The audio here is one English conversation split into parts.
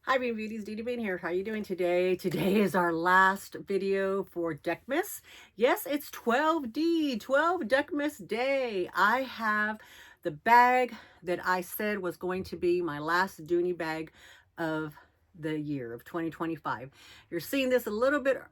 Hi, Beanbeauties, Dooney Bean here. How are you doing today? Today is our last video for Duckmiss. Yes, it's 12D, 12 Duckmiss Day. I have the bag that I said was going to be my last Dooney bag of the year of 2025. You're seeing this a little bit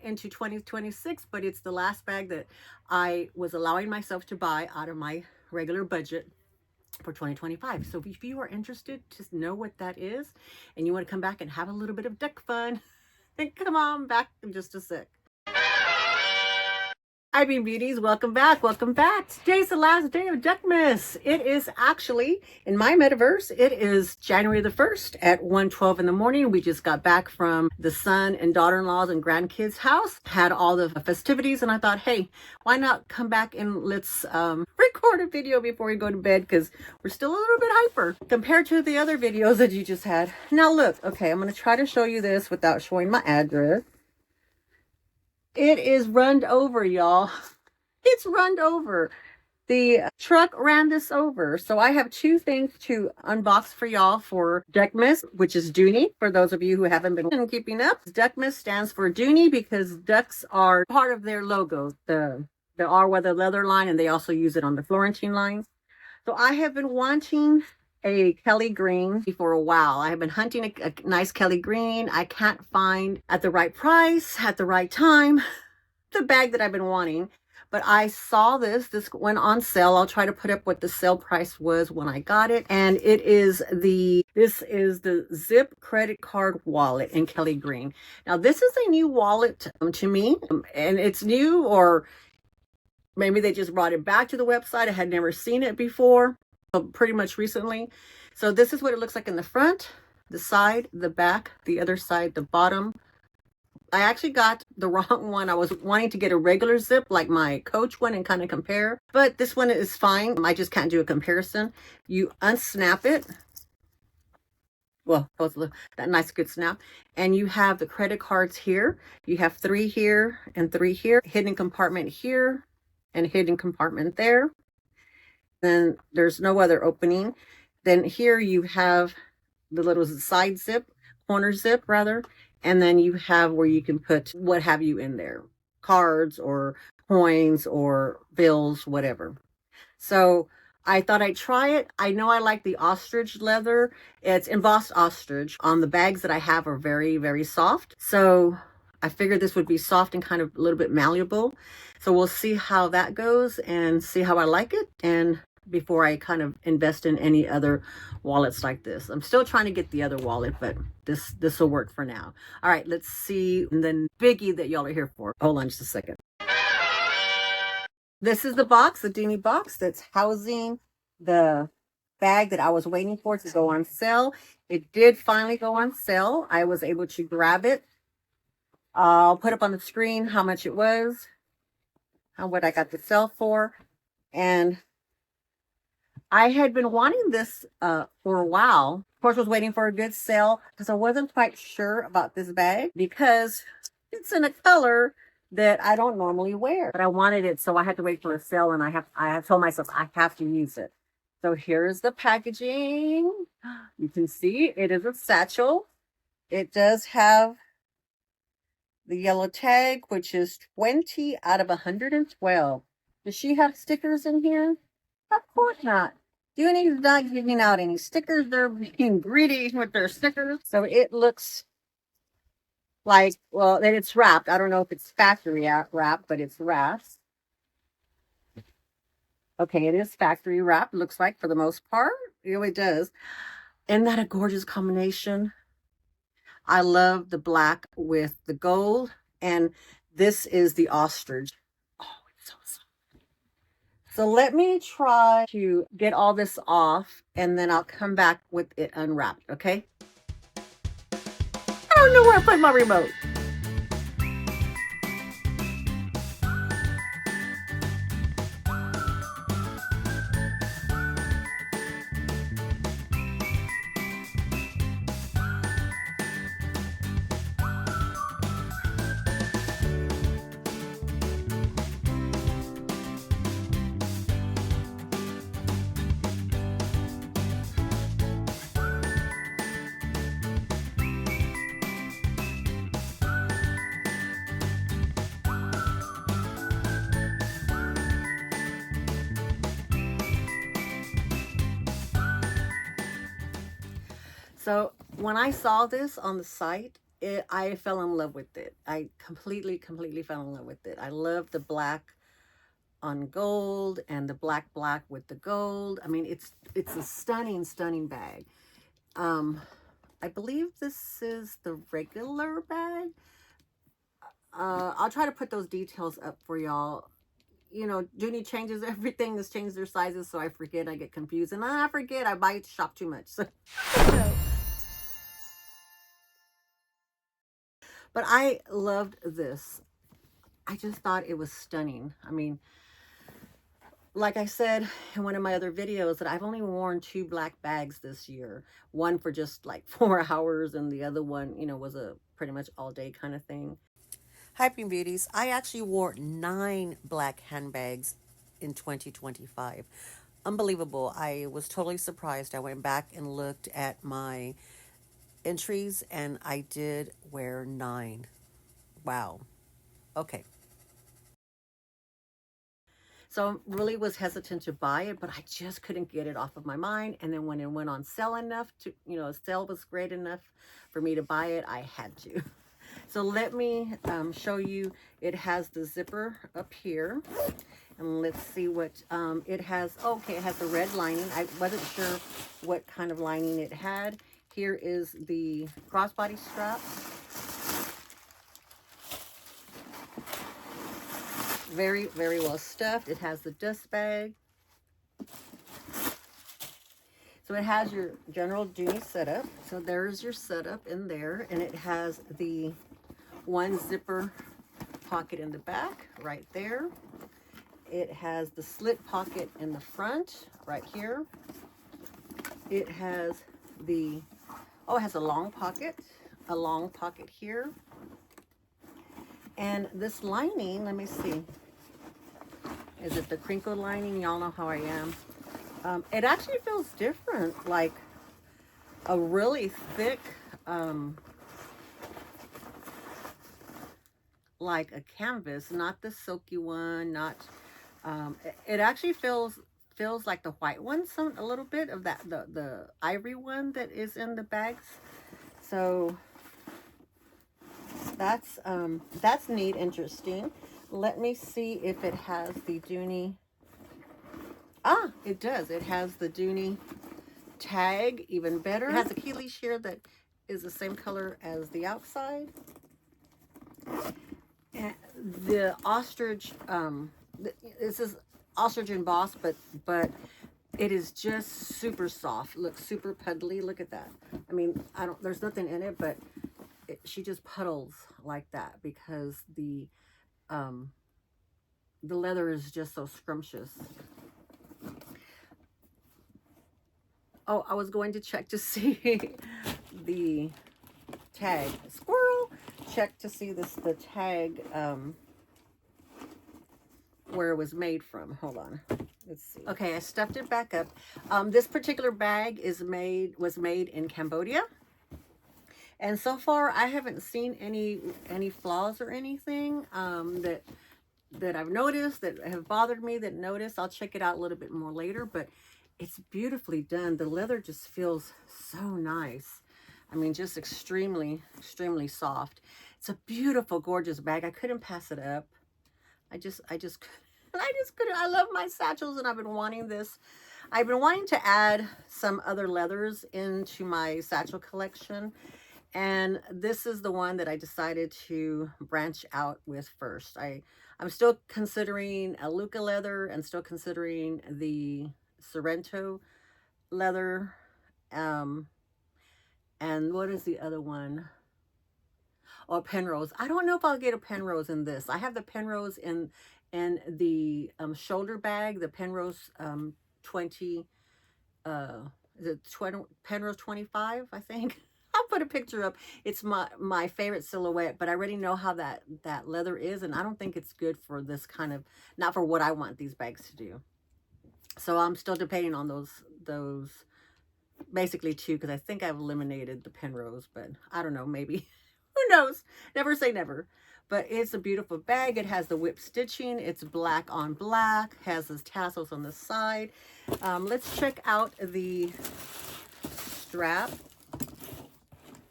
into 2026, but it's the last bag that I was allowing myself to buy out of my regular budget for 2025. So if you are interested to know what that is and you want to come back and have a little bit of duck fun, then come on back in just a sec. Hi, Beanbeauties, welcome back, welcome back. Today's the last day of Duckmiss. It is actually, in my metaverse, it is January the 1st at 1:12 in the morning. We just got back from the son and daughter-in-laws and grandkids' house, had all the festivities, and I thought, hey, why not come back and let's record a video before we go to bed, because we're still a little bit hyper compared to the other videos that you just had. Now look, okay, I'm going to try to show you this without showing my address. It is runned over, y'all. It's runned over. The truck ran this over. So I have two things to unbox for y'all for Duckmiss, which is Dooney. For those of you who haven't been keeping up, Duckmiss stands for Dooney because ducks are part of their logo, the all-weather leather line, and they also use it on the Florentine line. So I have been wanting a Kelly green for a while. I have been hunting a nice Kelly green. I can't find at the right price, at the right time, the bag that I've been wanting. But I saw this went on sale. I'll try to put up what the sale price was when I got it. And this is the Zip credit card wallet in Kelly green. Now this is a new wallet to me, and it's new, or maybe they just brought it back to the website. I had never seen it before, pretty much recently. So this is what it looks like in the front, the side, the back, the other side, the bottom. I actually got the wrong one. I was wanting to get a regular zip like my Coach one and kind of compare, but this one is fine. I just can't do a comparison. You unsnap it. Well, that nice good snap. And you have the credit cards here. You have 3 here and 3 here. Hidden compartment here and hidden compartment there. Then there's no other opening. Then here you have the little side zip, corner zip rather, and then you have where you can put what have you in there, cards or coins or bills, whatever. So I thought I'd try it. I know I like the ostrich leather. It's embossed ostrich. On the bags that I have are very, very soft. So I figured this would be soft and kind of a little bit malleable. So we'll see how that goes and see how I like it. And before I kind of invest in any other wallets like this. I'm still trying to get the other wallet, but this will work for now. All right, let's see the biggie that y'all are here for. Hold on just a second. This is the box, the Dooney box that's housing the bag that I was waiting for to go on sale. It did finally go on sale. I was able to grab it. I'll put up on the screen how much it was, what I got the sale for, and I had been wanting this for a while. Of course, I was waiting for a good sale because I wasn't quite sure about this bag because it's in a color that I don't normally wear. But I wanted it, so I had to wait for a sale, and I have told myself I have to use it. So here's the packaging. You can see it is a satchel. It does have the yellow tag, which is 20 out of 112. Does she have stickers in here? Of course not. Dooney's not giving out any stickers. They're being greedy with their stickers. So it looks like, well, that it's wrapped. I don't know if it's factory wrapped, but it's wrapped. Okay, it is factory wrapped, looks like, for the most part. It really does. Isn't that a gorgeous combination? I love the black with the gold. And this is the ostrich. So let me try to get all this off, and then I'll come back with it unwrapped, okay? I don't know where I put my remote. So when I saw this on the site, I fell in love with it. I completely fell in love with it. I love the black on gold and the black with the gold. I mean, it's a stunning bag. I believe this is the regular bag. I'll try to put those details up for y'all. You know, Dooney changes everything. Has changed their sizes, so I forget. I get confused, and I forget. I buy shop too much. So, but I loved this. I just thought it was stunning. I mean, like I said in one of my other videos, that I've only worn 2 black bags this year. One for just like 4 hours, and the other one, you know, was a pretty much all day kind of thing. Hi, Beanbeauties. I actually wore 9 black handbags in 2025. Unbelievable. I was totally surprised. I went back and looked at my entries, and I did wear 9. Wow. Okay. So I really was hesitant to buy it, but I just couldn't get it off of my mind. And then when it went on sale enough to, you know, sale was great enough for me to buy it, I had to. So let me show you. It has the zipper up here. And let's see what it has. Okay, it has the red lining. I wasn't sure what kind of lining it had. Here is the crossbody strap. Very well stuffed. It has the dust bag. So it has your general Dooney setup. So there's your setup in there. And it has the 1 zipper pocket in the back right there. It has the slit pocket in the front right here. It has the, oh, it has a long pocket here. And this lining, let me see. Is it the crinkle lining? Y'all know how I am. It actually feels different, like a really thick, like a canvas, not the silky one, not, it actually feels like the white one, a little bit of that, the ivory one that is in the bags. So that's neat, interesting. Let me see if it has the Dooney. Ah, it does. It has the Dooney tag, even better. It has a key leash here that is the same color as the outside. And the ostrich, this is ostrich embossed, but it is just super soft. Looks super puddly. Look at that. I mean, there's nothing in it, but she just puddles like that because the leather is just so scrumptious. Oh, I was going to check to see the tag. Squirrel! Check to see the tag, where it was made from. Hold on. Let's see. Okay, I stuffed it back up. This particular bag was made in Cambodia. And so far, I haven't seen any flaws or anything that I've noticed, that have bothered me, I'll check it out a little bit more later, but it's beautifully done. The leather just feels so nice. I mean, just extremely soft. It's a beautiful, gorgeous bag. I couldn't pass it up. I just couldn't. I love my satchels, and I've been wanting this. I've been wanting to add some other leathers into my satchel collection. And this is the one that I decided to branch out with first. I'm still considering a Luca leather and still considering the Sorrento leather. And what is the other one? Oh, Penrose. I don't know if I'll get a Penrose in this. I have the Penrose in the shoulder bag, the Penrose 20, is it 20, Penrose 25, I think. I'll put a picture up. It's my favorite silhouette, but I already know how that leather is, and I don't think it's good for this kind of, not for what I want these bags to do. So I'm still debating on those basically 2, because I think I've eliminated the Penrose, but I don't know, maybe. Who knows? Never say never. But it's a beautiful bag. It has the whip stitching. It's black on black. Has those tassels on the side. Let's check out the strap.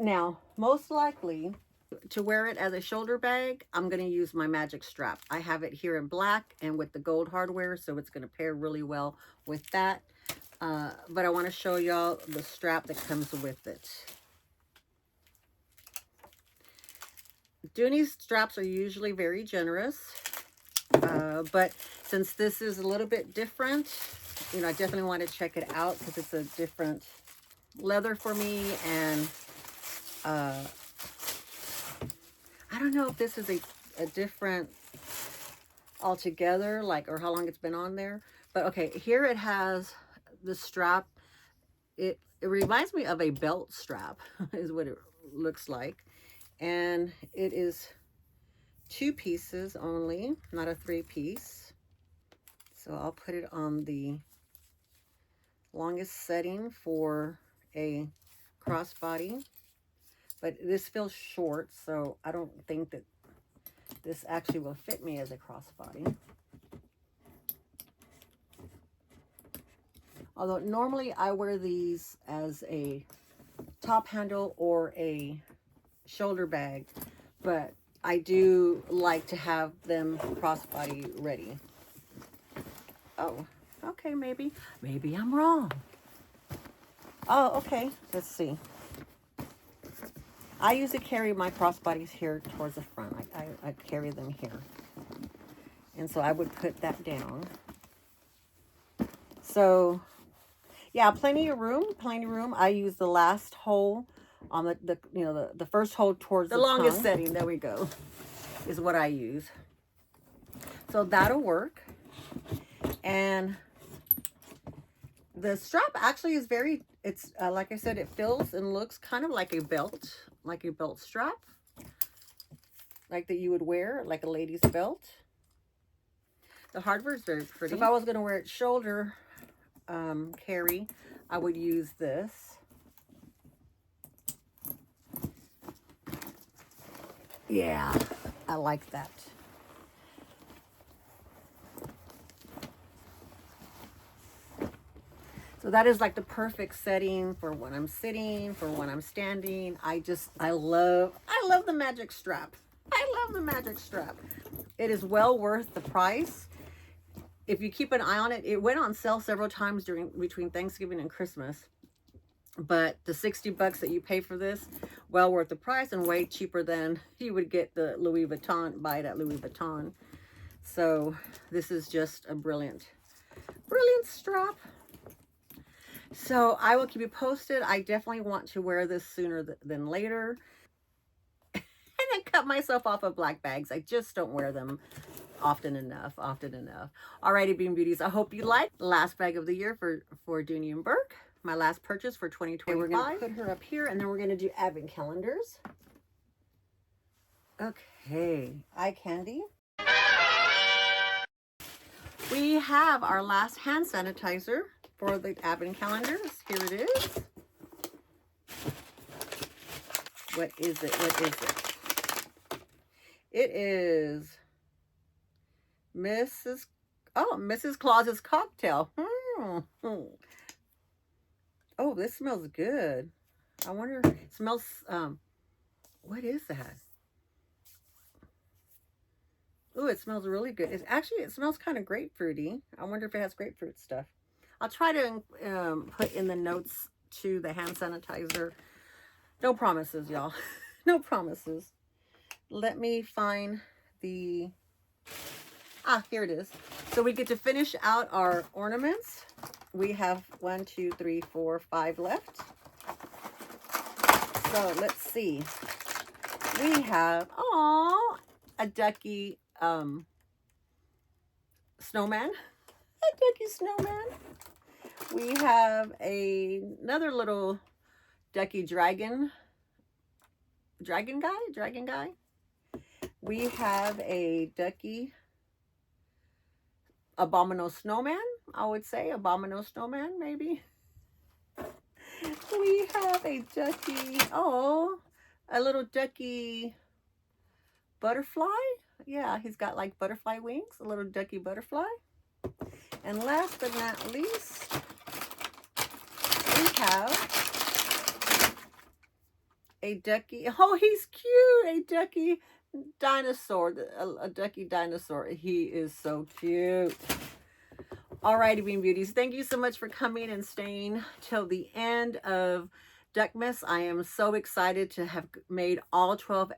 Now, most likely to wear it as a shoulder bag, I'm going to use my magic strap. I have it here in black and with the gold hardware, so it's going to pair really well with that. But I want to show y'all the strap that comes with it. Dooney's straps are usually very generous, but since this is a little bit different, you know, I definitely want to check it out because it's a different leather for me. And I don't know if this is a different altogether, like, or how long it's been on there. But okay, here it has the strap. It reminds me of a belt strap is what it looks like. And it is 2 pieces only, not a 3-piece. So I'll put it on the longest setting for a crossbody. But this feels short, so I don't think that this actually will fit me as a crossbody. Although normally I wear these as a top handle or a shoulder bag, but I do like to have them crossbody ready. Oh, okay, maybe I'm wrong. Oh, okay, let's see. I usually carry my crossbodies here towards the front. I carry them here. And so I would put that down. So, yeah, plenty of room, plenty of room. I use the last hole on the first hole towards the longest tongue. Setting. There we go, is what I use. So that'll work. And the strap actually is very, it's like I said, it feels and looks kind of like a belt strap, like that you would wear, like a lady's belt. The hardware is very pretty. So if I was going to wear it shoulder carry, I would use this. Yeah, I like that. So that is like the perfect setting for when I'm sitting, for when I'm standing. I love the magic strap. I love the magic strap. It is well worth the price. If you keep an eye on it, it went on sale several times between Thanksgiving and Christmas. But the 60 bucks that you pay for this, well worth the price and way cheaper than you would get the Louis Vuitton, buy it at Louis Vuitton. So this is just a brilliant strap. So I will keep you posted. I definitely want to wear this sooner than later. And then cut myself off of black bags. I just don't wear them often enough. Alrighty, Bean Beauties. I hope you liked the last bag of the year for Dooney and Bourke. My last purchase for 2025. We're going to put her up here, and then we're going to do advent calendars. Okay, eye candy. We have our last hand sanitizer for the advent calendars. Here it is. What is it? It is Mrs. Claus's cocktail. Oh, this smells good. I wonder, it smells, what is that? Oh, it smells really good. It smells kind of grapefruity. I wonder if it has grapefruit stuff. I'll try to put in the notes to the hand sanitizer. No promises, y'all. No promises. Let me find the... here it is. So we get to finish out our ornaments. We have 1, 2, 3, 4, 5 left. So let's see. We have, a ducky snowman. A ducky snowman. We have another little ducky dragon guy. We have a ducky abominable snowman, I would say. Abominable snowman, maybe. We have a ducky, a little ducky butterfly. Yeah, he's got like butterfly wings, a little ducky butterfly. And last but not least, we have a ducky. Oh, he's cute. A ducky dinosaur. A ducky dinosaur. He is so cute. Alrighty, Bean Beauties. Thank you so much for coming and staying till the end of Duckmiss. I am so excited to have made all 12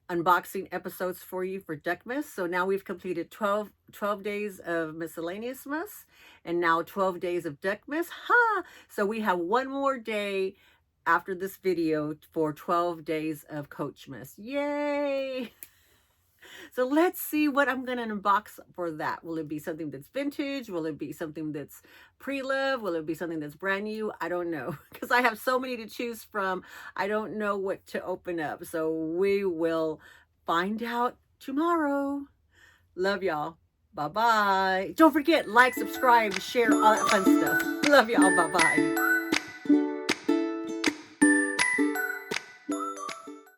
unboxing episodes for you for Duckmiss. So now we've completed 12 days of miscellaneousness and now 12 days of Duckmiss. Ha! So we have one more day after this video for 12 days of Coachmas. Yay! So let's see what I'm going to unbox for that. Will it be something that's vintage? Will it be something that's pre-love? Will it be something that's brand new? I don't know, because I have so many to choose from. I don't know what to open up. So we will find out tomorrow. Love y'all. Bye-bye. Don't forget, like, subscribe, share, all that fun stuff. Love y'all. Bye-bye.